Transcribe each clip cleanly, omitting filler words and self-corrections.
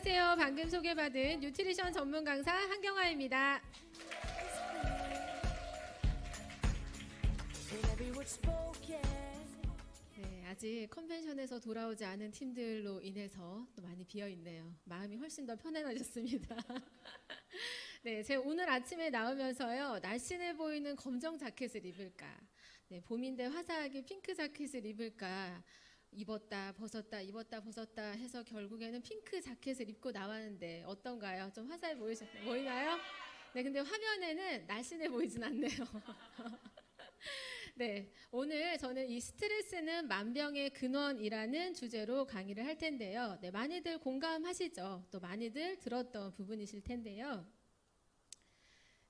안녕하세요. 방금 소개받은 뉴트리션 전문 강사 한경화입니다. 네, 아직 컨벤션에서 돌아오지 않은 팀들로 인해서 또 많이 비어있네요. 마음이 훨씬 더 편안해졌습니다. 네, 제가 오늘 아침에 나오면서요, 날씬해 보이는 검정 자켓을 입을까, 네, 봄인데 화사하게 핑크 자켓을 입을까, 입었다 벗었다 입었다 벗었다 해서 결국에는 핑크 자켓을 입고 나왔는데 어떤가요? 좀 화사해 보이나요? 네, 근데 화면에는 날씬해 보이진 않네요. 네, 오늘 저는 이 스트레스는 만병의 근원이라는 주제로 강의를 할 텐데요. 네, 많이들 공감하시죠? 또 많이들 들었던 부분이실 텐데요.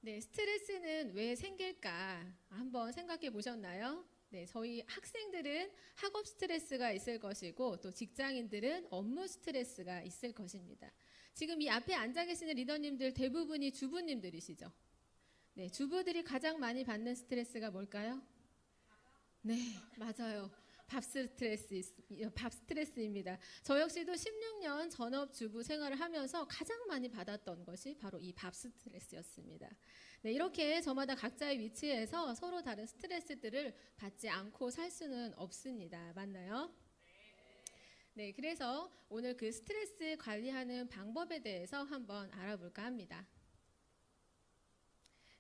네, 스트레스는 왜 생길까? 한번 생각해 보셨나요? 네, 저희 학생들은 학업 스트레스가 있을 것이고 또 직장인들은 업무 스트레스가 있을 것입니다. 지금 이 앞에 앉아 계시는 리더님들 대부분이 주부님들이시죠? 네, 주부들이 가장 많이 받는 스트레스가 뭘까요? 네, 맞아요. 밥 스트레스입니다. 저 역시도 16년 전업주부 생활을 하면서 가장 많이 받았던 것이 바로 이 밥 스트레스였습니다. 네, 이렇게 저마다 각자의 위치에서 서로 다른 스트레스들을 받지 않고 살 수는 없습니다. 맞나요? 네, 그래서 오늘 그 스트레스 관리하는 방법에 대해서 한번 알아볼까 합니다.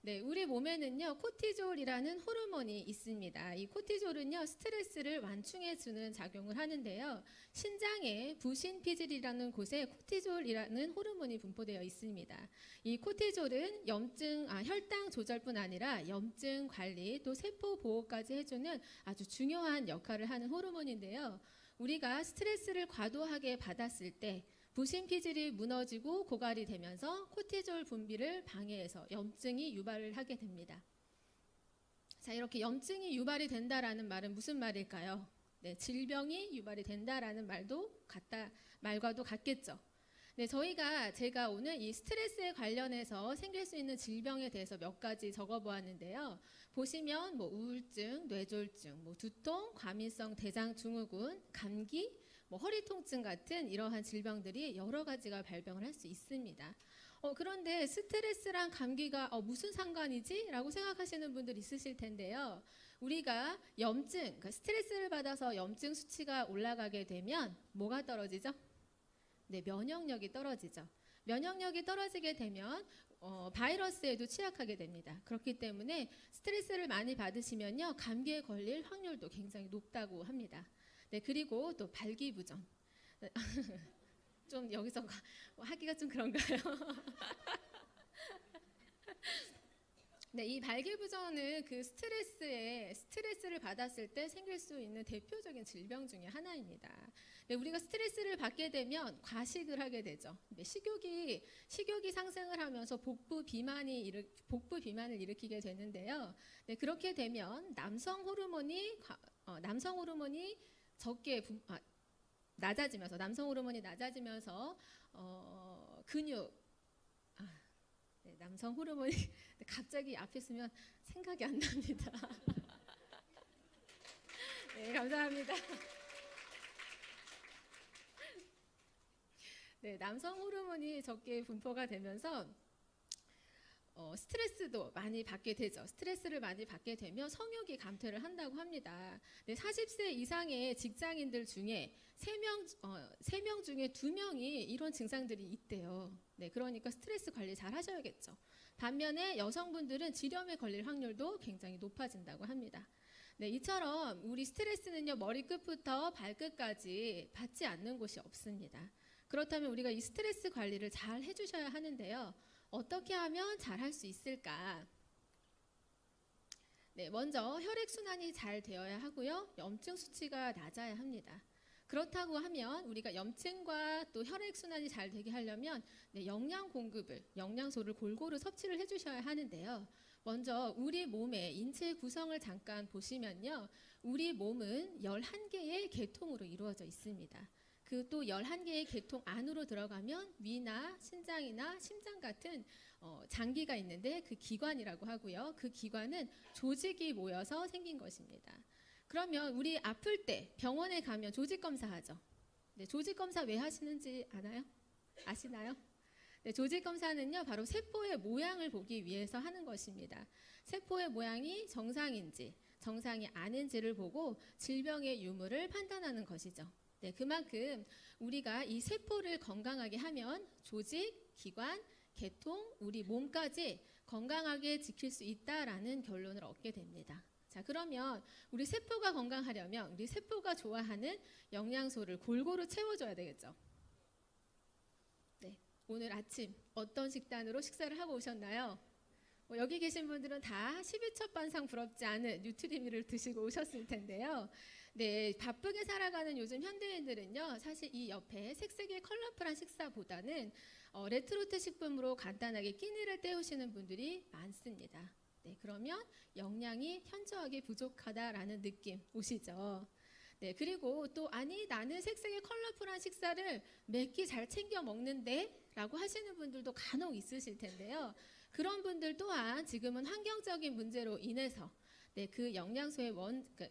네, 우리 몸에는요 코티졸이라는 호르몬이 있습니다. 이 코티졸은요 스트레스를 완충해주는 작용을 하는데요, 신장의 부신피질이라는 곳에 코티졸이라는 호르몬이 분포되어 있습니다. 이 코티졸은 혈당 조절뿐 아니라 염증 관리 또 세포 보호까지 해주는 아주 중요한 역할을 하는 호르몬인데요, 우리가 스트레스를 과도하게 받았을 때 부신피질이 무너지고 고갈이 되면서 코티졸 분비를 방해해서 염증이 유발을 하게 됩니다. 자, 이렇게 염증이 유발이 된다라는 말은 무슨 말일까요? 네, 질병이 유발이 된다라는 말과도 같겠죠. 네, 제가 오늘 이 스트레스에 관련해서 생길 수 있는 질병에 대해서 몇 가지 적어보았는데요. 보시면 우울증, 뇌졸중, 두통, 과민성 대장증후군, 감기, 허리 통증 같은 이러한 질병들이 여러 가지가 발병을 할 수 있습니다. 그런데 스트레스랑 감기가 무슨 상관이지? 라고 생각하시는 분들 있으실 텐데요. 우리가 그러니까 스트레스를 받아서 염증 수치가 올라가게 되면 뭐가 떨어지죠? 네, 면역력이 떨어지죠. 면역력이 떨어지게 되면 바이러스에도 취약하게 됩니다. 그렇기 때문에 스트레스를 많이 받으시면요, 감기에 걸릴 확률도 굉장히 높다고 합니다. 네, 그리고 또 발기부전. 좀 여기서 하기가 좀 그런가요? 네, 이 발기부전은 그 스트레스를 받았을 때 생길 수 있는 대표적인 질병 중에 하나입니다. 네, 우리가 스트레스를 받게 되면 과식을 하게 되죠. 네, 식욕이 상승을 하면서 복부 비만을 일으키게 되는데요. 네, 그렇게 되면 남성 호르몬이 낮아지면서 네, 남성 호르몬이 갑자기 앞에 있으면 생각이 안 납니다. 네, 감사합니다. 네, 남성 호르몬이 적게 분포가 되면서 스트레스도 많이 받게 되죠. 스트레스를 많이 받게 되면 성욕이 감퇴를 한다고 합니다. 네, 40세 이상의 직장인들 중에 3명 중에 2명이 이런 증상들이 있대요. 네, 그러니까 스트레스 관리 잘 하셔야겠죠. 반면에 여성분들은 질염에 걸릴 확률도 굉장히 높아진다고 합니다. 네, 이처럼 우리 스트레스는요, 머리끝부터 발끝까지 받지 않는 곳이 없습니다. 그렇다면 우리가 이 스트레스 관리를 잘 해주셔야 하는데요, 어떻게 하면 잘 할 수 있을까? 네, 먼저 혈액순환이 잘 되어야 하고요, 염증 수치가 낮아야 합니다. 그렇다고 하면 우리가 염증과 또 혈액순환이 잘 되게 하려면 영양소를 골고루 섭취를 해주셔야 하는데요. 먼저 우리 몸의 인체 구성을 잠깐 보시면요, 우리 몸은 11개의 계통으로 이루어져 있습니다. 그 또 11개의 계통 안으로 들어가면 위나 신장이나 심장 같은 장기가 있는데 그 기관이라고 하고요. 그 기관은 조직이 모여서 생긴 것입니다. 그러면 우리 아플 때 병원에 가면 조직 검사하죠. 네, 조직 검사 왜 하시는지 아나요? 아시나요? 네, 조직 검사는요, 바로 세포의 모양을 보기 위해서 하는 것입니다. 세포의 모양이 정상인지, 정상이 아닌지를 보고 질병의 유무를 판단하는 것이죠. 네, 그만큼 우리가 이 세포를 건강하게 하면 조직, 기관, 계통, 우리 몸까지 건강하게 지킬 수 있다라는 결론을 얻게 됩니다. 자, 그러면 우리 세포가 건강하려면 우리 세포가 좋아하는 영양소를 골고루 채워줘야 되겠죠. 네, 오늘 아침 어떤 식단으로 식사를 하고 오셨나요? 여기 계신 분들은 다 12첩 반상 부럽지 않은 뉴트리미를 드시고 오셨을 텐데요. 네, 바쁘게 살아가는 요즘 현대인들은요, 사실 이 옆에 색색의 컬러풀한 식사보다는 레트로트 식품으로 간단하게 끼니를 때우시는 분들이 많습니다. 네, 그러면 영양이 현저하게 부족하다라는 느낌 오시죠? 네, 그리고 또 아니 나는 색색의 컬러풀한 식사를 몇 끼 잘 챙겨 먹는데 라고 하시는 분들도 간혹 있으실 텐데요. 그런 분들 또한 지금은 환경적인 문제로 인해서 네, 그 영양소의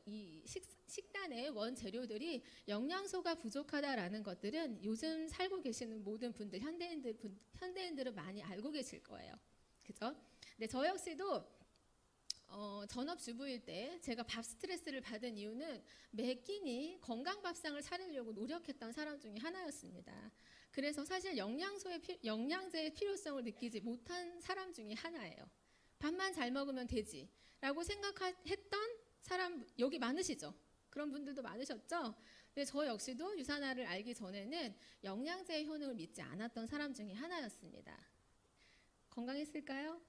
이 식단의 원재료들이 영양소가 부족하다라는 것들은 요즘 살고 계시는 모든 분들, 현대인들은 많이 알고 계실 거예요. 그죠? 네, 저 역시도 전업주부일 때 제가 밥 스트레스를 받은 이유는 매 끼니 건강 밥상을 차리려고 노력했던 사람 중에 하나였습니다. 그래서 사실 영양제의 필요성을 느끼지 못한 사람 중에 하나예요. 밥만 잘 먹으면 되지 라고 생각했던 사람 여기 많으시죠? 그런 분들도 많으셨죠? 근데 저 역시도 유산화를 알기 전에는 영양제의 효능을 믿지 않았던 사람 중에 하나였습니다. 건강했을까요?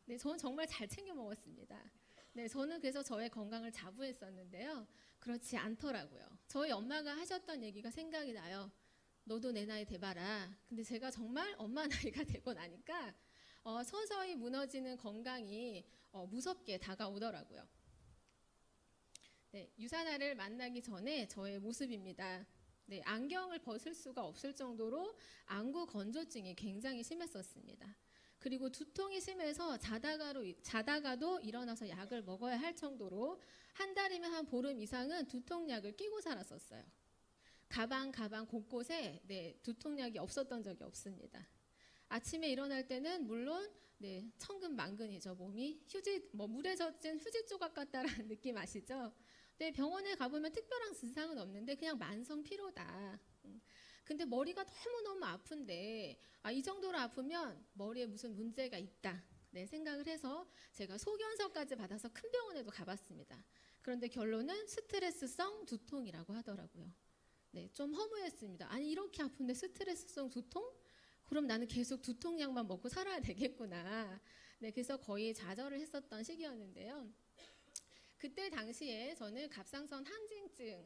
네, 저는 정말 잘 챙겨 먹었습니다. 네, 저는 그래서 저의 건강을 자부했었는데요. 그렇지 않더라고요. 저희 엄마가 하셨던 얘기가 생각이 나요. 너도 내 나이 돼봐라. 근데 제가 정말 엄마 나이가 되고 나니까 서서히 무너지는 건강이 무섭게 다가오더라고요. 네, 유산화를 만나기 전에 저의 모습입니다. 네, 안경을 벗을 수가 없을 정도로 안구 건조증이 굉장히 심했었습니다. 그리고 두통이 심해서 자다가도 일어나서 약을 먹어야 할 정도로 한 달이면 한 보름 이상은 두통약을 끼고 살았었어요. 가방 곳곳에 네, 두통약이 없었던 적이 없습니다. 아침에 일어날 때는 물론 네, 천근만근이죠. 몸이 물에 젖은 휴지 조각 같다라는 느낌 아시죠? 네, 병원에 가보면 특별한 증상은 없는데 그냥 만성 피로다. 근데 머리가 너무너무 아픈데 이 정도로 아프면 머리에 무슨 문제가 있다. 네, 생각을 해서 제가 소견서까지 받아서 큰 병원에도 가봤습니다. 그런데 결론은 스트레스성 두통이라고 하더라고요. 네, 좀 허무했습니다. 아니 이렇게 아픈데 스트레스성 두통? 그럼 나는 계속 두통약만 먹고 살아야 되겠구나. 네, 그래서 거의 좌절을 했었던 시기였는데요. 그때 당시에 저는 갑상선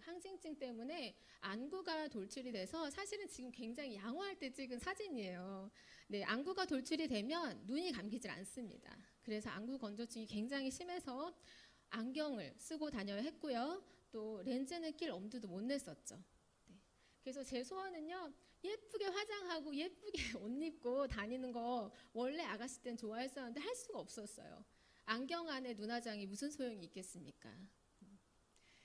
항진증 때문에 안구가 돌출이 돼서 사실은 지금 굉장히 양호할 때 찍은 사진이에요. 네, 안구가 돌출이 되면 눈이 감기질 않습니다. 그래서 안구 건조증이 굉장히 심해서 안경을 쓰고 다녀야 했고요. 또 렌즈는 낄 엄두도 못 냈었죠. 네, 그래서 제 소원은요. 예쁘게 화장하고 예쁘게 옷 입고 다니는 거 원래 아가씨 땐 좋아했었는데 할 수가 없었어요. 안경 안에 눈화장이 무슨 소용이 있겠습니까?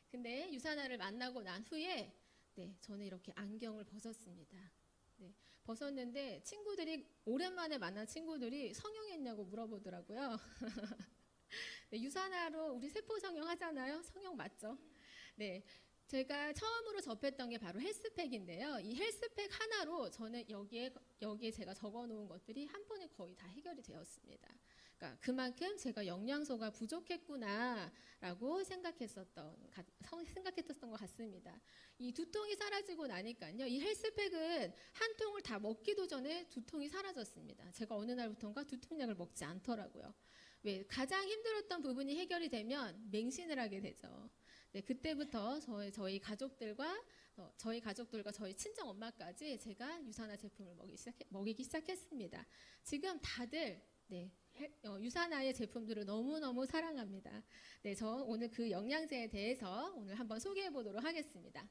근데 유산화를 만나고 난 후에 네, 저는 이렇게 안경을 벗었습니다. 네, 벗었는데 오랜만에 만난 친구들이 성형했냐고 물어보더라고요. 네, 유산화로 우리 세포 성형 하잖아요. 성형 맞죠? 네. 제가 처음으로 접했던 게 바로 헬스팩인데요. 이 헬스팩 하나로 저는 여기에 제가 적어놓은 것들이 한 번에 거의 다 해결이 되었습니다. 그러니까 그만큼 제가 영양소가 부족했구나라고 생각했었던 것 같습니다. 이 두통이 사라지고 나니까요. 이 헬스팩은 한 통을 다 먹기도 전에 두통이 사라졌습니다. 제가 어느 날부터인가 두통약을 먹지 않더라고요. 왜? 가장 힘들었던 부분이 해결이 되면 맹신을 하게 되죠. 네, 그때부터 저희 가족들과 저희 친정 엄마까지 제가 유산화 제품을 먹이기 시작했습니다. 지금 다들 네, 유산화의 제품들을 너무너무 사랑합니다. 네, 저 오늘 그 영양제에 대해서 오늘 한번 소개해 보도록 하겠습니다.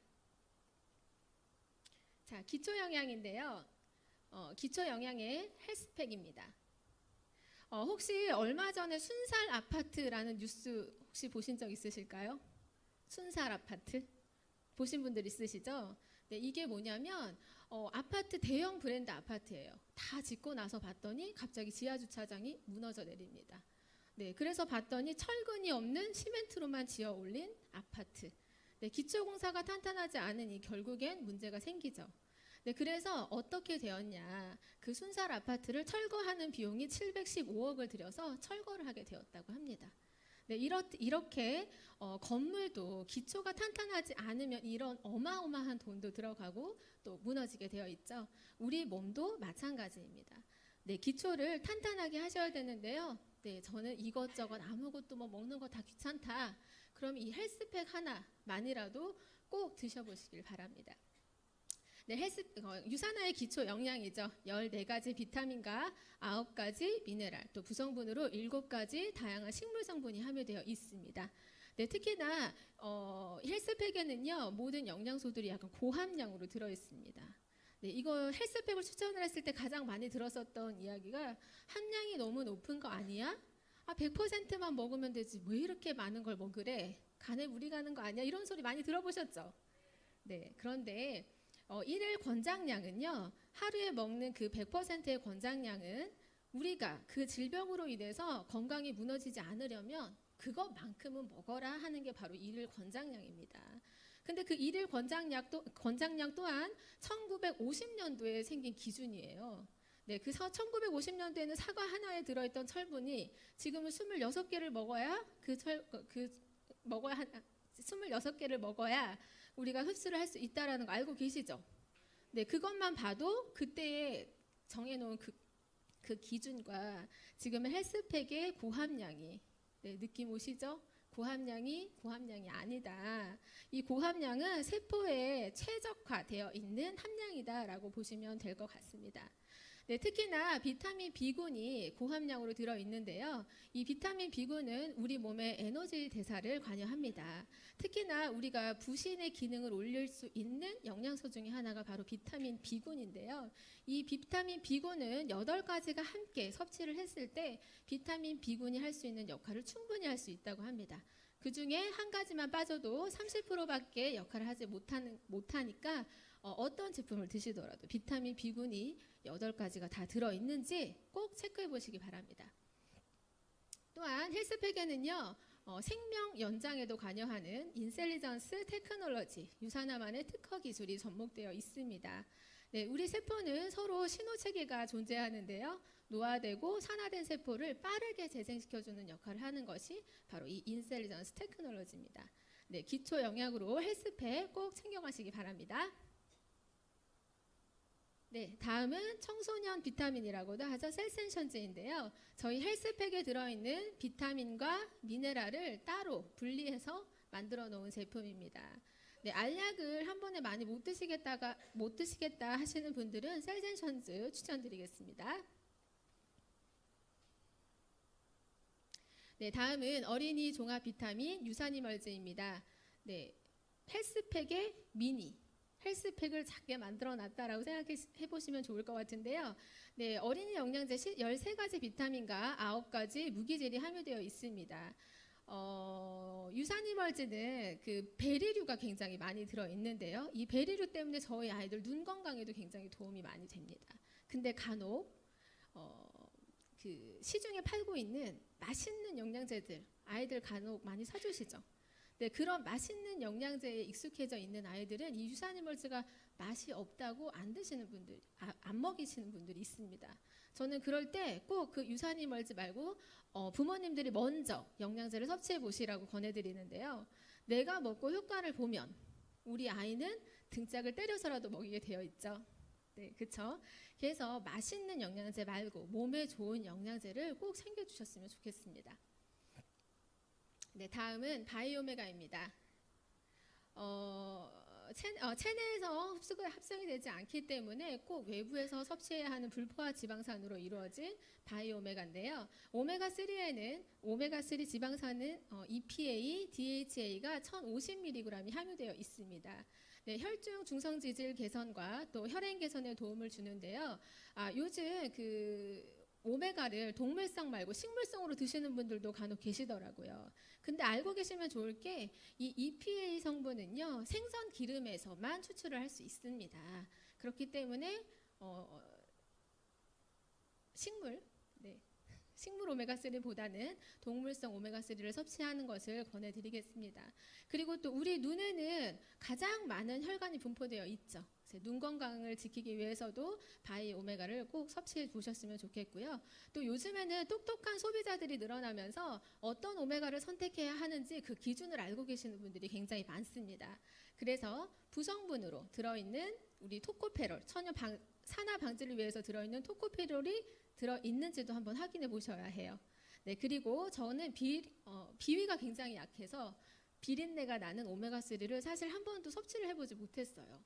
자, 기초 영양인데요. 기초 영양의 헬스팩입니다. 혹시 얼마 전에 순살 아파트라는 뉴스 혹시 보신 적 있으실까요? 순살 아파트 보신 분들 있으시죠? 네, 이게 뭐냐면 아파트 대형 브랜드 아파트예요. 다 짓고 나서 봤더니 갑자기 지하 주차장이 무너져 내립니다. 네, 그래서 봤더니 철근이 없는 시멘트로만 지어 올린 아파트. 네, 기초공사가 탄탄하지 않으니 결국엔 문제가 생기죠. 네, 그래서 어떻게 되었냐. 그 순살 아파트를 철거하는 비용이 715억을 들여서 철거를 하게 되었다고 합니다. 네, 이렇게 건물도 기초가 탄탄하지 않으면 이런 어마어마한 돈도 들어가고 또 무너지게 되어 있죠. 우리 몸도 마찬가지입니다. 네, 기초를 탄탄하게 하셔야 되는데요. 네, 저는 이것저것 아무것도 뭐 먹는 거 다 귀찮다. 그럼 이 헬스팩 하나만이라도 꼭 드셔보시길 바랍니다. 네, 유산화의 기초 영양이죠. 14가지 비타민과 9가지 미네랄, 또 구성분으로 7가지 다양한 식물 성분이 함유되어 있습니다. 네, 특히나 헬스팩에는요, 모든 영양소들이 약간 고함량으로 들어있습니다. 네, 이거 헬스팩을 추천을 했을 때 가장 많이 들었었던 이야기가 함량이 너무 높은 거 아니야? 100%만 먹으면 되지. 왜 이렇게 많은 걸 먹으래? 간에 무리 가는 거 아니야? 이런 소리 많이 들어보셨죠? 네, 그런데 일일 권장량은요, 하루에 먹는 그 100%의 권장량은 우리가 그 질병으로 인해서 건강이 무너지지 않으려면 그것만큼은 먹어라 하는 게 바로 일일 권장량입니다. 근데 그 일일 권장량 또한 1950년도에 생긴 기준이에요. 네, 그 1950년도에는 사과 하나에 들어있던 철분이 지금은 26개를 먹어야 26개를 먹어야 우리가 흡수를 할 수 있다는 거 알고 계시죠? 네, 그것만 봐도 그때에 정해놓은 그 기준과 지금의 헬스팩의 고함량이, 네, 느낌 오시죠? 고함량이 아니다. 이 고함량은 세포에 최적화되어 있는 함량이다라고 보시면 될 것 같습니다. 네, 특히나 비타민 B군이 고함량으로 들어있는데요. 이 비타민 B군은 우리 몸의 에너지 대사를 관여합니다. 특히나 우리가 부신의 기능을 올릴 수 있는 영양소 중에 하나가 바로 비타민 B군인데요. 이 비타민 B군은 8가지가 함께 섭취를 했을 때 비타민 B군이 할 수 있는 역할을 충분히 할 수 있다고 합니다. 그 중에 한 가지만 빠져도 30%밖에 역할을 하지 못하니까 어떤 제품을 드시더라도 비타민 B군이 8가지가 다 들어있는지 꼭 체크해 보시기 바랍니다. 또한 헬스팩에는요, 생명 연장에도 관여하는 인셀리전스 테크놀로지, 유산화만의 특허 기술이 접목되어 있습니다. 네, 우리 세포는 서로 신호체계가 존재하는데요. 노화되고 산화된 세포를 빠르게 재생시켜주는 역할을 하는 것이 바로 이 인셀리전스 테크놀로지입니다. 네, 기초 영양으로 헬스팩 꼭 챙겨가시기 바랍니다. 네, 다음은 청소년 비타민이라고도 하죠. 셀센션즈인데요. 저희 헬스팩에 들어있는 비타민과 미네랄을 따로 분리해서 만들어 놓은 제품입니다. 네, 알약을 한 번에 많이 못 드시겠다 하시는 분들은 셀센션즈 추천드리겠습니다. 네, 다음은 어린이 종합 비타민 유산이멀즈입니다. 네, 헬스팩의 미니. 헬스팩을 작게 만들어 놨다라고 생각해 보시면 좋을 것 같은데요. 네, 어린이 영양제 13가지 비타민과 9가지 무기질이 함유되어 있습니다. 유산이멀즈는 그 베리류가 굉장히 많이 들어 있는데요. 이 베리류 때문에 저희 아이들 눈 건강에도 굉장히 도움이 많이 됩니다. 근데 간혹 그 시중에 팔고 있는 맛있는 영양제들 아이들 간혹 많이 사주시죠. 네, 그런 맛있는 영양제에 익숙해져 있는 아이들은 이 유산이멀즈가 맛이 없다고 안 드시는 분들, 안 먹이시는 분들이 있습니다. 저는 그럴 때 꼭 그 유산이멀즈 말고 부모님들이 먼저 영양제를 섭취해 보시라고 권해드리는데요. 내가 먹고 효과를 보면 우리 아이는 등짝을 때려서라도 먹이게 되어 있죠. 네, 그렇죠. 그래서 맛있는 영양제 말고 몸에 좋은 영양제를 꼭 챙겨주셨으면 좋겠습니다. 네, 다음은 바이오메가입니다. 체내에서 흡수가 합성이 되지 않기 때문에 꼭 외부에서 섭취해야 하는 불포화 지방산으로 이루어진 바이오메가인데요. 오메가3에는 오메가3 지방산은 EPA, DHA가 1050mg이 함유되어 있습니다. 네, 혈중 중성지질 개선과 또 혈행 개선에 도움을 주는데요. 요즘 그 오메가를 동물성 말고 식물성으로 드시는 분들도 간혹 계시더라고요. 근데 알고 계시면 좋을 게 이 EPA 성분은요, 생선 기름에서만 추출을 할 수 있습니다. 그렇기 때문에 식물, 네, 식물 오메가3보다는 동물성 오메가3를 섭취하는 것을 권해드리겠습니다. 그리고 또 우리 눈에는 가장 많은 혈관이 분포되어 있죠. 눈 건강을 지키기 위해서도 바이 오메가를 꼭 섭취해 보셨으면 좋겠고요. 또 요즘에는 똑똑한 소비자들이 늘어나면서 어떤 오메가를 선택해야 하는지 그 기준을 알고 계시는 분들이 굉장히 많습니다. 그래서 부성분으로 들어있는 우리 토코페롤, 산화 방지를 위해서 들어있는 토코페롤이 들어있는지도 한번 확인해 보셔야 해요. 네, 그리고 저는 비위가 굉장히 약해서 비린내가 나는 오메가3를 사실 한 번도 섭취를 해보지 못했어요.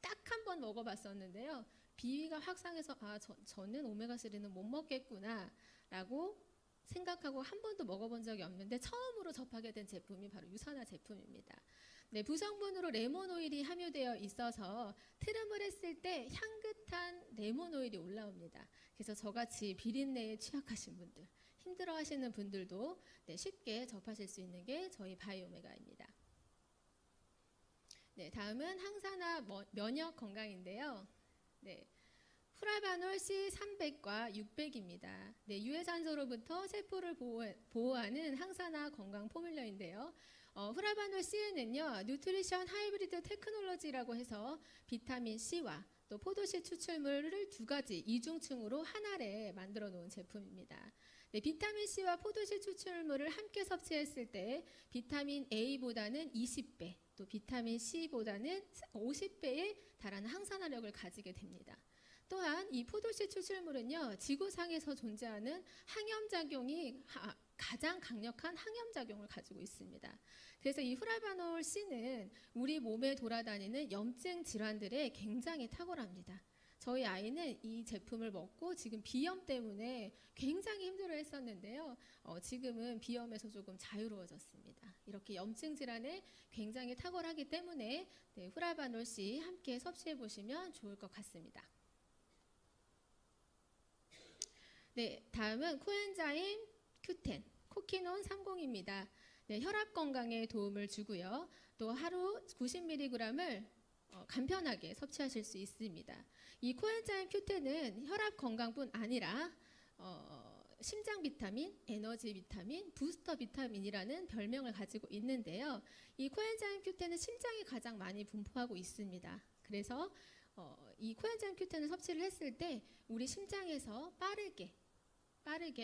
딱 한 번 먹어봤었는데요. 비위가 확 상해서 저는 오메가3는 못 먹겠구나 라고 생각하고 한 번도 먹어본 적이 없는데 처음으로 접하게 된 제품이 바로 유산화 제품입니다. 네, 부성분으로 레몬 오일이 함유되어 있어서 트름을 했을 때 향긋한 레몬 오일이 올라옵니다. 그래서 저같이 비린내에 취약하신 분들, 힘들어하시는 분들도 네, 쉽게 접하실 수 있는 게 저희 바이오메가입니다. 네, 다음은 항산화 면역 건강인데요. 네, 후라바놀 C300과 600입니다. 네, 유해산소로부터 세포를 보호하는 항산화 건강 포뮬러인데요. 후라바놀 C는요, 뉴트리션 하이브리드 테크놀로지라고 해서 비타민 C와 또 포도씨 추출물을 두 가지 이중층으로 한 알에 만들어 놓은 제품입니다. 네, 비타민 C와 포도씨 추출물을 함께 섭취했을 때 비타민 A보다는 20배, 또 비타민 C보다는 50배에 달하는 항산화력을 가지게 됩니다. 또한 이 포도씨 추출물은요, 지구상에서 존재하는 항염작용이 가장 강력한 항염작용을 가지고 있습니다. 그래서 이 후라바놀 C는 우리 몸에 돌아다니는 염증 질환들에 굉장히 탁월합니다. 저희 아이는 이 제품을 먹고 지금 비염 때문에 굉장히 힘들어 했었는데요. 지금은 비염에서 조금 자유로워졌습니다. 이렇게 염증 질환에 굉장히 탁월하기 때문에 네, 후라바놀 C 함께 섭취해 보시면 좋을 것 같습니다. 네, 다음은 코엔자임 Q10, 코키논 30입니다. 네, 혈압 건강에 도움을 주고요. 또 하루 90mg을 간편하게 섭취하실 수 있습니다. 이 코엔자임 Q10은 혈압 건강뿐 아니라 심장 비타민, 에너지 비타민, 부스터 비타민이라는 별명을 가지고 있는데요. 이 코엔자임 Q10은 심장에 가장 많이 분포하고 있습니다. 그래서 이 코엔자임 Q10을 섭취를 했을 때 우리 심장에서 빠르게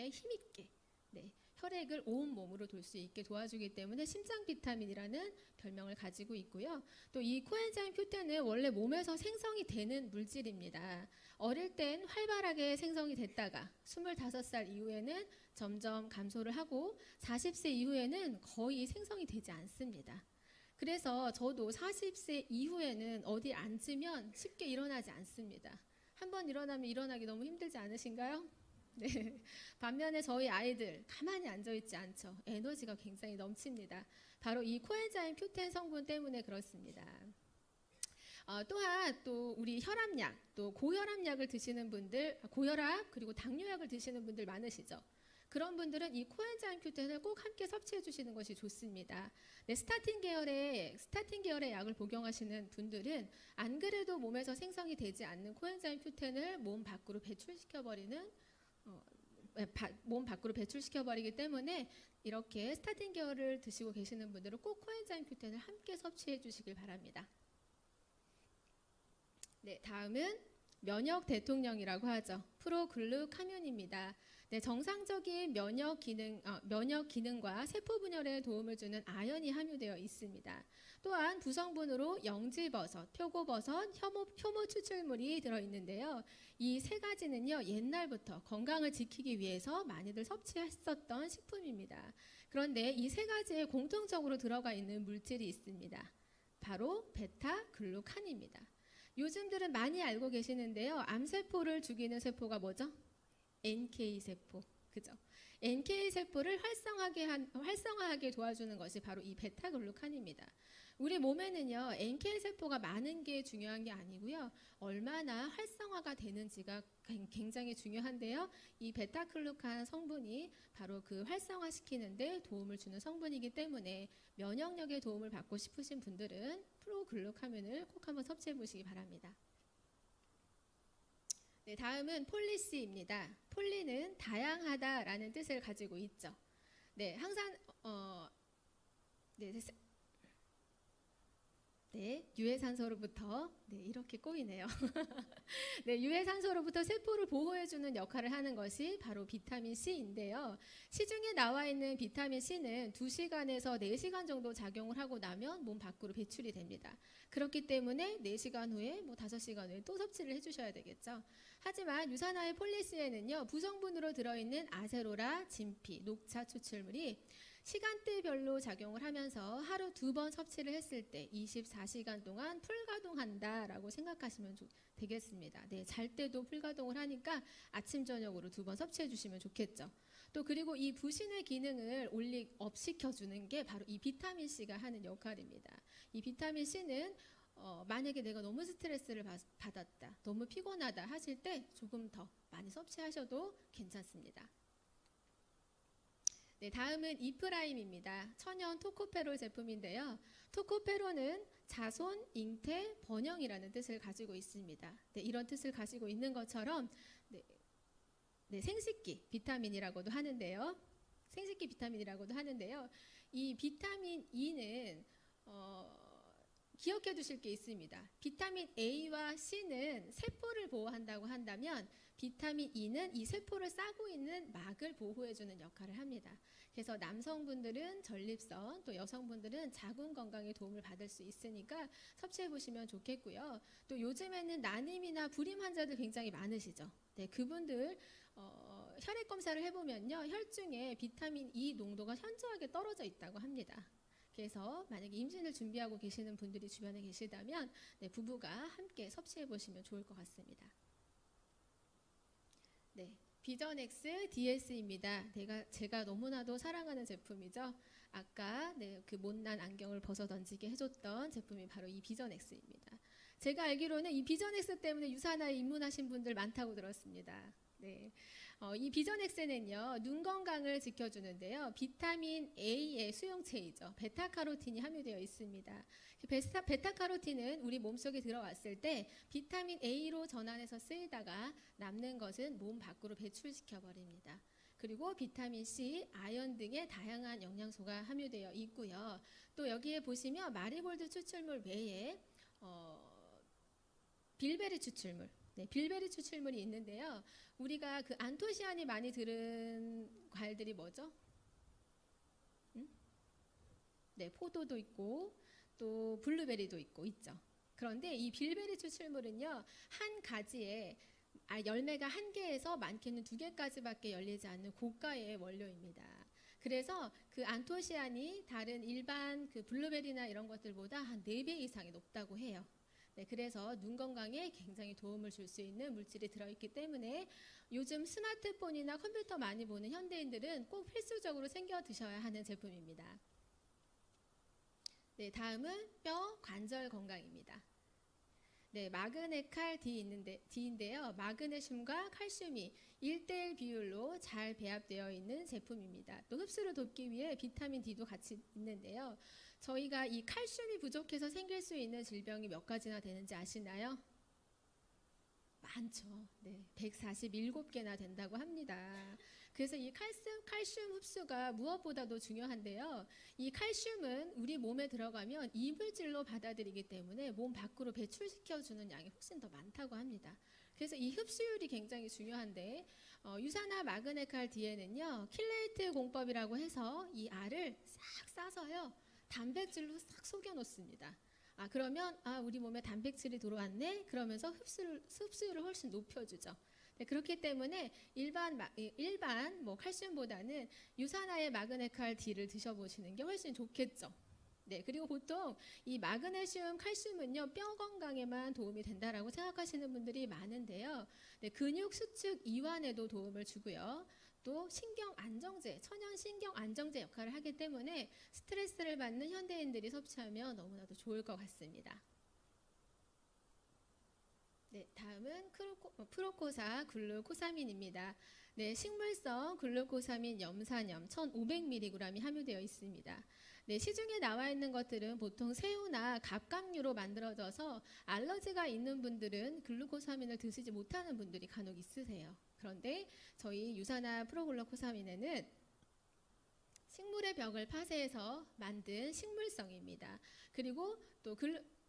힘있게 네, 혈액을 온 몸으로 돌 수 있게 도와주기 때문에 심장 비타민이라는 별명을 가지고 있고요. 또 이 코엔자임 Q10은 원래 몸에서 생성이 되는 물질입니다. 어릴 땐 활발하게 생성이 됐다가 25살 이후에는 점점 감소를 하고 40세 이후에는 거의 생성이 되지 않습니다. 그래서 저도 40세 이후에는 어디 앉으면 쉽게 일어나지 않습니다. 한번 일어나면 일어나기 너무 힘들지 않으신가요? 네. 반면에 저희 아이들 가만히 앉아있지 않죠. 에너지가 굉장히 넘칩니다. 바로 이 코엔자임 Q10 성분 때문에 그렇습니다. 또한 또 우리 혈압약, 또 고혈압약을 드시는 분들, 고혈압 그리고 당뇨약을 드시는 분들 많으시죠. 그런 분들은 이 코엔자임 Q10을 꼭 함께 섭취해 주시는 것이 좋습니다. 네, 스타틴 계열의 약을 복용하시는 분들은 안 그래도 몸에서 생성이 되지 않는 코엔자임 Q10을 몸 밖으로 배출시켜버리기 때문에 이렇게 스타틴 계열을 드시고 계시는 분들은 꼭 코엔자임 Q10을 함께 섭취해 주시길 바랍니다. 네, 다음은 면역 대통령이라고 하죠. 프로글루카민입니다. 네, 정상적인 면역 기능과 세포 분열에 도움을 주는 아연이 함유되어 있습니다. 또한 부성분으로 영지버섯, 표고버섯, 효모 추출물이 들어있는데요. 이 세 가지는요, 옛날부터 건강을 지키기 위해서 많이들 섭취했었던 식품입니다. 그런데 이 세 가지에 공통적으로 들어가 있는 물질이 있습니다. 바로 베타글루칸입니다. 요즘들은 많이 알고 계시는데요. 암세포를 죽이는 세포가 뭐죠? NK세포. 그죠? NK세포를 활성화하게 도와주는 것이 바로 이 베타글루칸입니다. 우리 몸에는요, NK세포가 많은 게 중요한 게 아니고요. 얼마나 활성화가 되는지가 굉장히 중요한데요. 이 베타글루칸 성분이 바로 그 활성화시키는 데 도움을 주는 성분이기 때문에 면역력에 도움을 받고 싶으신 분들은 프로글루카민을 꼭 한번 섭취해 보시기 바랍니다. 네, 다음은 폴리시입니다. 폴리는 다양하다라는 뜻을 가지고 있죠. 네, 항상 네, 네, 유해산소로부터 이렇게 꼬이네요. 네, 유해산소로부터 세포를 보호해주는 역할을 하는 것이 바로 비타민 C인데요. 시중에 나와 있는 비타민 C는 2시간에서 4시간 정도 작용을 하고 나면 몸 밖으로 배출이 됩니다. 그렇기 때문에 4시간 후에 5시간 후에 또 섭취를 해주셔야 되겠죠. 하지만 유산화의 폴리시에는요, 부성분으로 들어있는 아세로라, 진피, 녹차 추출물이 시간대별로 작용을 하면서 하루 2번 섭취를 했을 때 24시간 동안 풀가동한다라고 생각하시면 되겠습니다. 네, 잘 때도 풀가동을 하니까 아침 저녁으로 2번 섭취해 주시면 좋겠죠. 또 그리고 이 부신의 기능을 업 시켜주는 게 바로 이 비타민 C가 하는 역할입니다. 이 비타민 C는 만약에 내가 너무 스트레스를 받았다, 너무 피곤하다 하실 때 조금 더 많이 섭취하셔도 괜찮습니다. 네, 다음은 이프라임입니다. 천연 토코페롤 제품인데요. 토코페롤은 자손, 잉태, 번영이라는 뜻을 가지고 있습니다. 네, 이런 뜻을 가지고 있는 것처럼 생식기 비타민이라고도 하는데요. 생식기 비타민이라고도 하는데요. 이 비타민 E는 기억해 두실 게 있습니다. 비타민 A와 C는 세포를 보호한다고 한다면 비타민 E는 이 세포를 싸고 있는 막을 보호해주는 역할을 합니다. 그래서 남성분들은 전립선, 또 여성분들은 자궁 건강에 도움을 받을 수 있으니까 섭취해 보시면 좋겠고요. 또 요즘에는 난임이나 불임 환자들 굉장히 많으시죠. 네, 그분들 혈액 검사를 해보면요, 혈중에 비타민 E 농도가 현저하게 떨어져 있다고 합니다. 그래서 만약에 임신을 준비하고 계시는 분들이 주변에 계시다면 부부가 함께 섭취해 보시면 좋을 것 같습니다. 네, 비전엑스 DS입니다. 제가 너무나도 사랑하는 제품이죠. 아까 그 못난 안경을 벗어 던지게 해줬던 제품이 바로 이 비전엑스입니다. 제가 알기로는 이 비전엑스 때문에 유산화에 입문하신 분들 많다고 들었습니다. 네. 이 비전엑스는요, 눈 건강을 지켜주는데요, 비타민 A의 수용체이죠. 베타카로틴이 함유되어 있습니다. 베타카로틴은 우리 몸속에 들어왔을 때 비타민 A로 전환해서 쓰이다가 남는 것은 몸 밖으로 배출시켜 버립니다. 그리고 비타민 C, 아연 등의 다양한 영양소가 함유되어 있고요. 또 여기에 보시면 마리골드 추출물 외에 빌베리 추출물, 빌베리 추출물이 있는데요. 우리가 그 안토시아닌이 많이 들은 과일들이 뭐죠? 네, 포도도 있고 또 블루베리도 있죠. 그런데 이 빌베리 추출물은요, 한 가지에 열매가 1개에서 많게는 2개까지밖에 열리지 않는 고가의 원료입니다. 그래서 그 안토시아닌이 다른 일반 그 블루베리나 이런 것들보다 한 4배 이상이 높다고 해요. 네, 그래서 눈 건강에 굉장히 도움을 줄 수 있는 물질이 들어있기 때문에 요즘 스마트폰이나 컴퓨터 많이 보는 현대인들은 꼭 필수적으로 챙겨 드셔야 하는 제품입니다. 네, 다음은 뼈, 관절 건강입니다. 네, 마그네칼 D인데요. 마그네슘과 칼슘이 1:1 비율로 잘 배합되어 있는 제품입니다. 또 흡수를 돕기 위해 비타민 D도 같이 있는데요. 저희가 이 칼슘이 부족해서 생길 수 있는 질병이 몇 가지나 되는지 아시나요? 많죠. 네, 147개나 된다고 합니다. 그래서 이 칼슘 흡수가 무엇보다도 중요한데요. 이 칼슘은 우리 몸에 들어가면 이물질로 받아들이기 때문에 몸 밖으로 배출시켜주는 양이 훨씬 더 많다고 합니다. 그래서 이 흡수율이 굉장히 중요한데 유산화 마그네칼 D에는요, 킬레이트 공법이라고 해서 이 알을 싹 싸서요, 단백질로 싹 속여 놓습니다. 그러면 우리 몸에 단백질이 들어왔네 그러면서 흡수율을 훨씬 높여주죠. 네, 그렇기 때문에 일반 칼슘보다는 유산화의 마그네칼 D를 드셔보시는 게 훨씬 좋겠죠. 네, 그리고 보통 이 마그네슘, 칼슘은요, 뼈 건강에만 도움이 된다라고 생각하시는 분들이 많은데요. 네, 근육 수축 이완에도 도움을 주고요. 또 신경 안정제, 천연 신경 안정제 역할을 하기 때문에 스트레스를 받는 현대인들이 섭취하면 너무나도 좋을 것 같습니다. 네, 다음은 프로코사 글루코사민입니다. 네, 식물성 글루코사민 염산염 1,500mg이 함유되어 있습니다. 네, 시중에 나와 있는 것들은 보통 새우나 갑각류로 만들어져서 알러지가 있는 분들은 글루코사민을 드시지 못하는 분들이 간혹 있으세요. 그런데 저희 유산화 프로글루코사민에는 식물의 벽을 파쇄해서 만든 식물성입니다. 그리고 또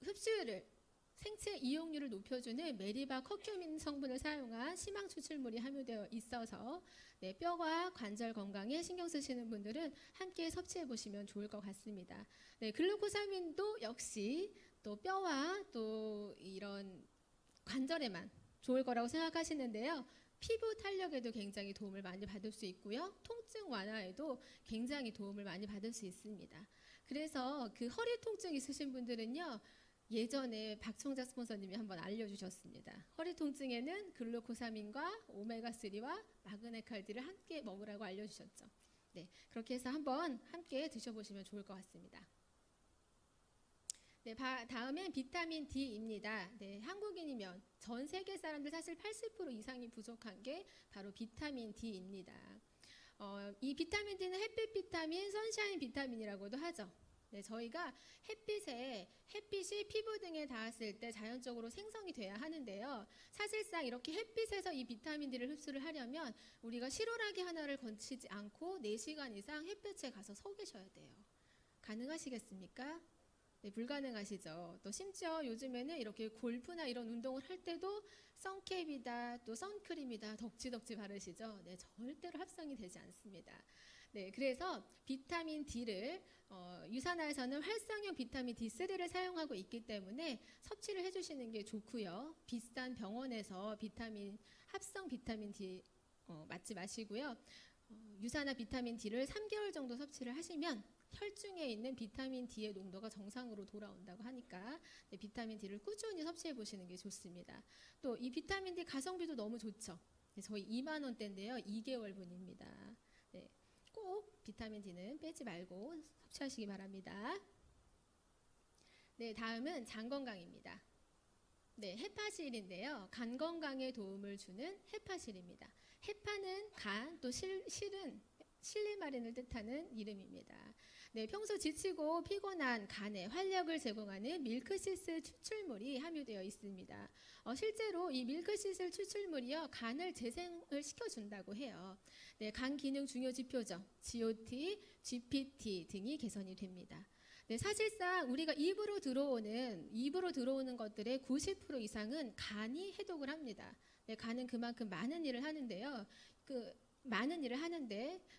흡수율을 생체 이용률을 높여주는 메리바 커큐민 성분을 사용한 심황 추출물이 함유되어 있어서 네, 뼈와 관절 건강에 신경 쓰시는 분들은 함께 섭취해 보시면 좋을 것 같습니다. 네, 글루코사민도 역시 또 뼈와 또 이런 관절에만 좋을 거라고 생각하시는데요. 피부 탄력에도 굉장히 도움을 많이 받을 수 있고요. 통증 완화에도 굉장히 도움을 많이 받을 수 있습니다. 그래서 그 허리 통증 있으신 분들은요. 예전에 박청자 스폰서님이 한번 알려주셨습니다. 허리 통증에는 글루코사민과 오메가3와 마그네칼디를 함께 먹으라고 알려주셨죠. 네, 그렇게 해서 한번 함께 드셔보시면 좋을 것 같습니다. 네, 다음엔 비타민 D입니다. 네, 한국인이면 전 세계 사람들 사실 80% 이상이 부족한 게 바로 비타민 D입니다. 이 비타민 D는 햇빛 비타민, 선샤인 비타민이라고도 하죠. 네, 저희가 햇빛이 피부 등에 닿았을 때 자연적으로 생성이 돼야 하는데요. 사실상 이렇게 햇빛에서 이 비타민 D를 흡수를 하려면 우리가 실오라기 하나를 거치지 않고 4시간 이상 햇볕에 가서 서 계셔야 돼요. 가능하시겠습니까? 네, 불가능하시죠. 또 심지어 요즘에는 이렇게 골프나 이런 운동을 할 때도 선캡이다, 또 선크림이다 덕지덕지 바르시죠. 네, 절대로 합성이 되지 않습니다. 네, 그래서 비타민 D를 유산화에서는 활성형 비타민 D3를 사용하고 있기 때문에 섭취를 해주시는 게 좋고요. 비싼 병원에서 합성 비타민 D 맞지 마시고요. 유산화 비타민 D를 3개월 정도 섭취를 하시면 혈중에 있는 비타민 D의 농도가 정상으로 돌아온다고 하니까 네, 비타민 D를 꾸준히 섭취해 보시는 게 좋습니다. 또 이 비타민 D 가성비도 너무 좋죠. 네, 저희 2만 원대인데요. 2개월분입니다. 네, 꼭 비타민 D는 빼지 말고 섭취하시기 바랍니다. 네, 다음은 장 건강입니다. 네, 헤파실인데요. 간 건강에 도움을 주는 헤파실입니다. 헤파는 간, 또 실은 실리마린을 뜻하는 이름입니다. 네, 평소 지치고 피곤한 간에 활력을 제공하는 밀크시슬 추출물이 함유되어 있습니다. 실제로 이 밀크시슬 추출물이요 간을 재생을 시켜준다고 해요. 네, 간 기능 중요 지표죠. GOT, GPT 등이 개선이 됩니다. 네, 사실상 우리가 입으로 들어오는 것들의 90% 이상은 간이 해독을 합니다. 네, 간은 그만큼 많은 일을 하는데요.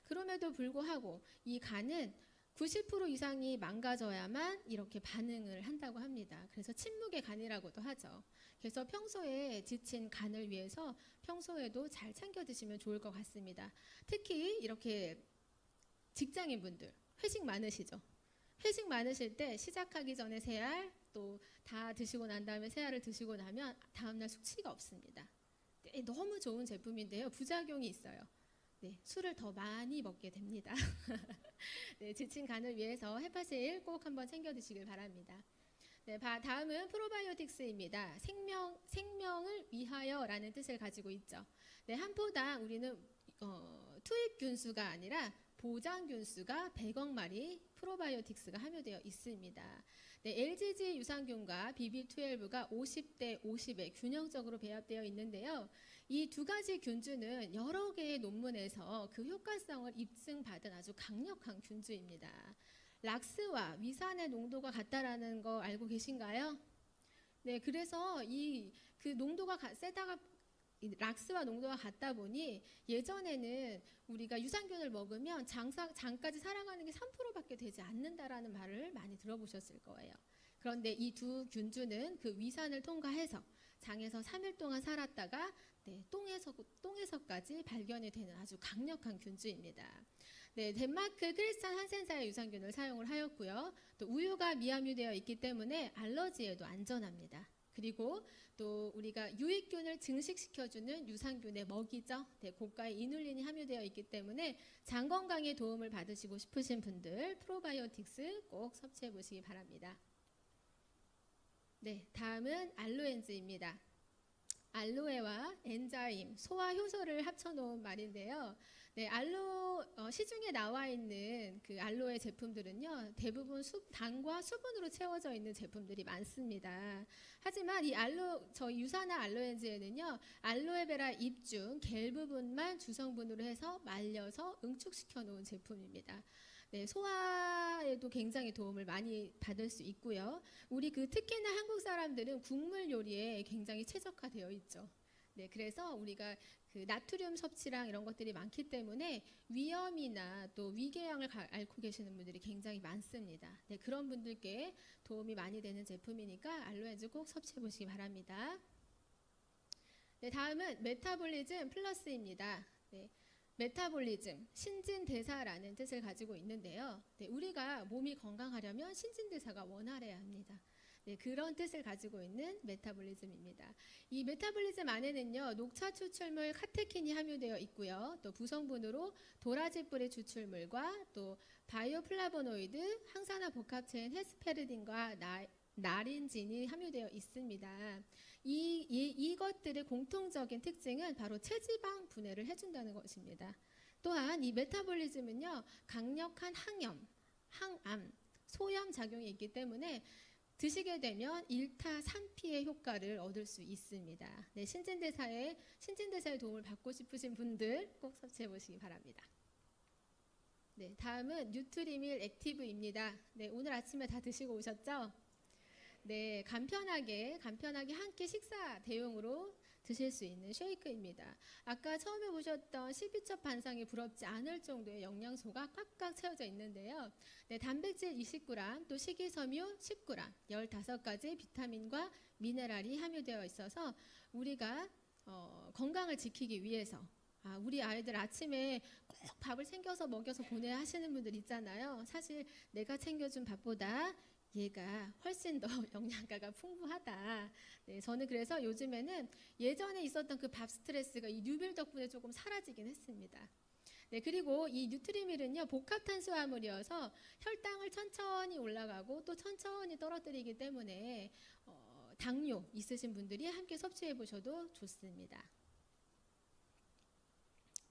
그럼에도 불구하고 이 간은 90% 이상이 망가져야만 이렇게 반응을 한다고 합니다. 그래서 침묵의 간이라고도 하죠. 그래서 평소에 지친 간을 위해서 평소에도 잘 챙겨 드시면 좋을 것 같습니다. 특히 이렇게 직장인분들 회식 많으시죠? 회식 많으실 때 시작하기 전에 새알, 또 다 드시고 난 다음에 새알을 드시고 나면 다음날 숙취가 없습니다. 네, 너무 좋은 제품인데요. 부작용이 있어요. 네, 술을 더 많이 먹게 됩니다. 네, 지친 간을 위해서 헤파실 꼭 한번 챙겨 드시길 바랍니다. 네, 다음은 프로바이오틱스입니다. 생명을 위하여라는 뜻을 가지고 있죠. 네, 한 포당 우리는 투입 균수가 아니라 보장 균수가 100억 마리 프로바이오틱스가 함유되어 있습니다. 네, LGG 유산균과 BB12가 50대 50에 균형적으로 배합되어 있는데요. 이 두 가지 균주는 여러 개의 논문에서 그 효과성을 입증받은 아주 강력한 균주입니다. 락스와 위산의 농도가 같다라는 거 알고 계신가요? 네, 그래서 그 농도가 세다가 락스와 농도가 같다 보니 예전에는 우리가 유산균을 먹으면 장까지 살아가는 게 3%밖에 되지 않는다라는 말을 많이 들어보셨을 거예요. 그런데 이 두 균주는 그 위산을 통과해서 장에서 3일 동안 살았다가 네, 똥에서까지 발견이 되는 아주 강력한 균주입니다. 네, 덴마크 크리스찬 한센사의 유산균을 사용을 하였고요. 또 우유가 미함유되어 있기 때문에 알러지에도 안전합니다. 그리고 또 우리가 유익균을 증식시켜주는 유산균의 먹이죠. 네, 고가의 이눌린이 함유되어 있기 때문에 장 건강에 도움을 받으시고 싶으신 분들 프로바이오틱스 꼭 섭취해 보시기 바랍니다. 네, 다음은 알로엔즈입니다. 알로에와 엔자임, 소화 효소를 합쳐놓은 말인데요. 네, 시중에 나와 있는 그 알로에 제품들은요, 대부분 당과 수분으로 채워져 있는 제품들이 많습니다. 하지만 저희 유산화 알로엔즈에는요, 알로에베라 잎 중 겔 부분만 주성분으로 해서 말려서 응축시켜 놓은 제품입니다. 네, 소화에도 굉장히 도움을 많이 받을 수 있고요. 우리 특히나 한국 사람들은 국물 요리에 굉장히 최적화되어 있죠. 네, 그래서 우리가 나트륨 섭취랑 이런 것들이 많기 때문에 위염이나 또 위궤양을 앓고 계시는 분들이 굉장히 많습니다. 네, 그런 분들께 도움이 많이 되는 제품이니까 알로엔즈 꼭 섭취해 보시기 바랍니다. 네, 다음은 메타볼리즘 플러스입니다. 네, 메타볼리즘, 신진대사라는 뜻을 가지고 있는데요. 네, 우리가 몸이 건강하려면 신진대사가 원활해야 합니다. 네, 그런 뜻을 가지고 있는 메타볼리즘입니다. 이 메타볼리즘 안에는요, 녹차 추출물 카테킨이 함유되어 있고요. 또 부성분으로 도라지 뿌리 추출물과 또 바이오플라보노이드, 항산화 복합체인 헤스페르딘과 나린진이 함유되어 있습니다. 이것들의 공통적인 특징은 바로 체지방 분해를 해준다는 것입니다. 또한 이 메타볼리즘은요, 강력한 항염, 항암, 소염 작용이 있기 때문에 드시게 되면 1타 3피의 효과를 얻을 수 있습니다. 네, 신진대사에 도움을 받고 싶으신 분들 꼭 섭취해 보시기 바랍니다. 네, 다음은 뉴트리밀 액티브입니다. 네, 오늘 아침에 다 드시고 오셨죠? 네, 간편하게 한 끼 식사 대용으로 드실 수 있는 쉐이크입니다. 아까 처음에 보셨던 12첩 반상이 부럽지 않을 정도의 영양소가 꽉꽉 채워져 있는데요. 네, 단백질 20g, 또 식이섬유 10g, 15가지 비타민과 미네랄이 함유되어 있어서 우리가 건강을 지키기 위해서 우리 아이들 아침에 꼭 밥을 챙겨서 먹여서 보내야 하시는 분들 있잖아요. 사실 내가 챙겨준 밥보다 얘가 훨씬 더 영양가가 풍부하다. 네, 저는 그래서 요즘에는 예전에 있었던 그 밥 스트레스가 이 뉴빌 덕분에 조금 사라지긴 했습니다. 네, 그리고 이 뉴트리밀은요, 복합 탄수화물이어서 혈당을 천천히 올라가고 또 천천히 떨어뜨리기 때문에 당뇨 있으신 분들이 함께 섭취해 보셔도 좋습니다.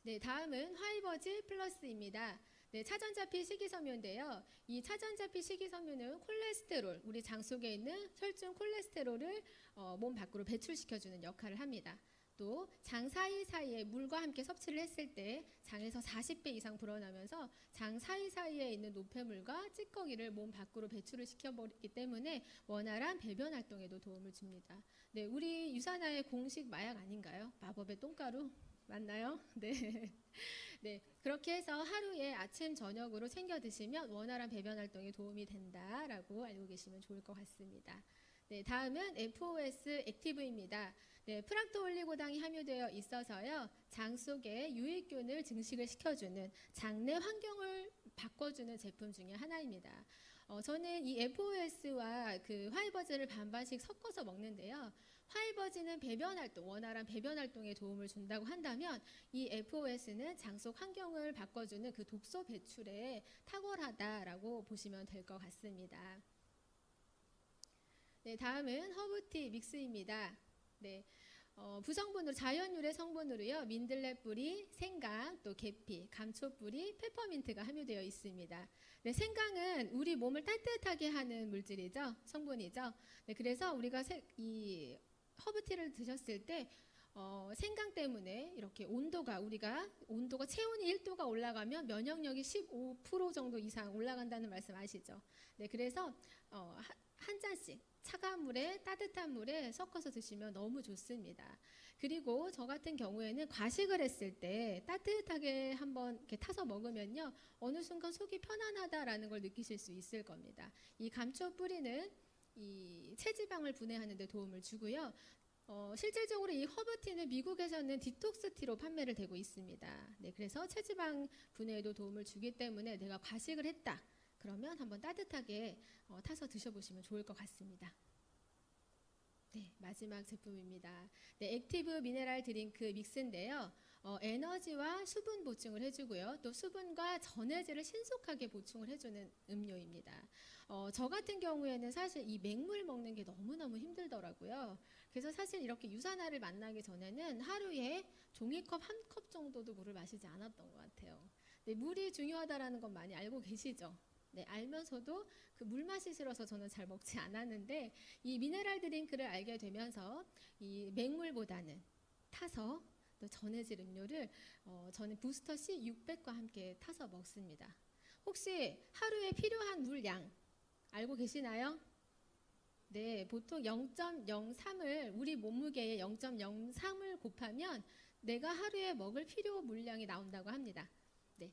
네, 다음은 화이버즈 플러스입니다. 네, 차전자피 식이섬유인데요. 이 차전자피 식이섬유는 콜레스테롤, 우리 장 속에 있는 혈중 콜레스테롤을 몸 밖으로 배출시켜주는 역할을 합니다. 또 장 사이사이에 물과 함께 섭취를 했을 때 장에서 40배 이상 불어나면서 장 사이사이에 있는 노폐물과 찌꺼기를 몸 밖으로 배출을 시켜버리기 때문에 원활한 배변 활동에도 도움을 줍니다. 네, 우리 유산화의 공식 마약 아닌가요? 마법의 똥가루? 맞나요? 네. 네, 그렇게 해서 하루에 아침, 저녁으로 챙겨 드시면 원활한 배변 활동에 도움이 된다라고 알고 계시면 좋을 것 같습니다. 네, 다음은 FOS 액티브입니다. 네, 프락토올리고당이 함유되어 있어서요, 장 속에 유익균을 증식을 시켜주는 장내 환경을 바꿔주는 제품 중에 하나입니다. 저는 이 FOS와 그 화이버즈를 반반씩 섞어서 먹는데요. 화이버즈는 배변 활동, 원활한 배변 활동에 도움을 준다고 한다면 이 FOS는 장 속 환경을 바꿔주는 그 독소 배출에 탁월하다라고 보시면 될 것 같습니다. 네, 다음은 허브티 믹스입니다. 네, 부성분으로 자연 유래 성분으로요, 민들레 뿌리, 생강, 또 계피, 감초 뿌리, 페퍼민트가 함유되어 있습니다. 네, 생강은 우리 몸을 따뜻하게 하는 물질이죠, 성분이죠. 네, 그래서 우리가 이 허브티를 드셨을 때 생강 때문에 이렇게 우리가 온도가 체온이 1도가 올라가면 면역력이 15% 정도 이상 올라간다는 말씀 아시죠? 네, 그래서 한 잔씩 차가운 물에 따뜻한 물에 섞어서 드시면 너무 좋습니다. 그리고 저 같은 경우에는 과식을 했을 때 따뜻하게 한번 이렇게 타서 먹으면요, 어느 순간 속이 편안하다라는 걸 느끼실 수 있을 겁니다. 이 감초 뿌리는 이 체지방을 분해하는 데 도움을 주고요. 실질적으로 이 허브티는 미국에서는 디톡스 티로 판매를 되고 있습니다. 네, 그래서 체지방 분해에도 도움을 주기 때문에 내가 과식을 했다 그러면 한번 따뜻하게 타서 드셔보시면 좋을 것 같습니다. 네, 마지막 제품입니다. 네, 액티브 미네랄 드링크 믹스인데요. 에너지와 수분 보충을 해주고요. 또 수분과 전해질을 신속하게 보충을 해주는 음료입니다. 저 같은 경우에는 사실 이 맹물 먹는 게 너무너무 힘들더라고요. 그래서 사실 이렇게 유산화를 만나기 전에는 하루에 종이컵 한 컵 정도도 물을 마시지 않았던 것 같아요. 네, 물이 중요하다라는 건 많이 알고 계시죠? 네, 알면서도 그 물 맛이 싫어서 저는 잘 먹지 않았는데 이 미네랄 드링크를 알게 되면서 이 맹물보다는 타서 또 전해질 음료를 저는 부스터 C 600과 함께 타서 먹습니다. 혹시 하루에 필요한 물량 알고 계시나요? 네, 보통 0.03을 우리 몸무게의 0.03을 곱하면 내가 하루에 먹을 필요 물량이 나온다고 합니다. 네,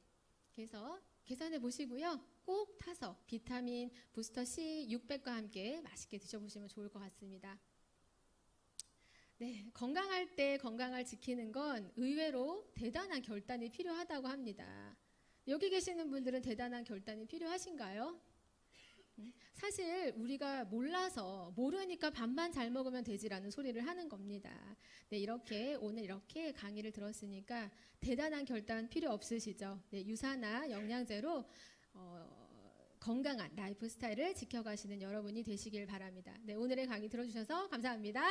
그래서 계산해 보시고요. 꼭 타서 비타민 부스터 C 600과 함께 맛있게 드셔보시면 좋을 것 같습니다. 네, 건강할 때 건강을 지키는 건 의외로 대단한 결단이 필요하다고 합니다. 여기 계시는 분들은 대단한 결단이 필요하신가요? 사실 우리가 몰라서 모르니까 밥만 잘 먹으면 되지라는 소리를 하는 겁니다. 네, 오늘 이렇게 강의를 들었으니까 대단한 결단 필요 없으시죠? 네, 유산화 영양제로 건강한 라이프 스타일을 지켜가시는 여러분이 되시길 바랍니다. 네, 오늘의 강의 들어주셔서 감사합니다.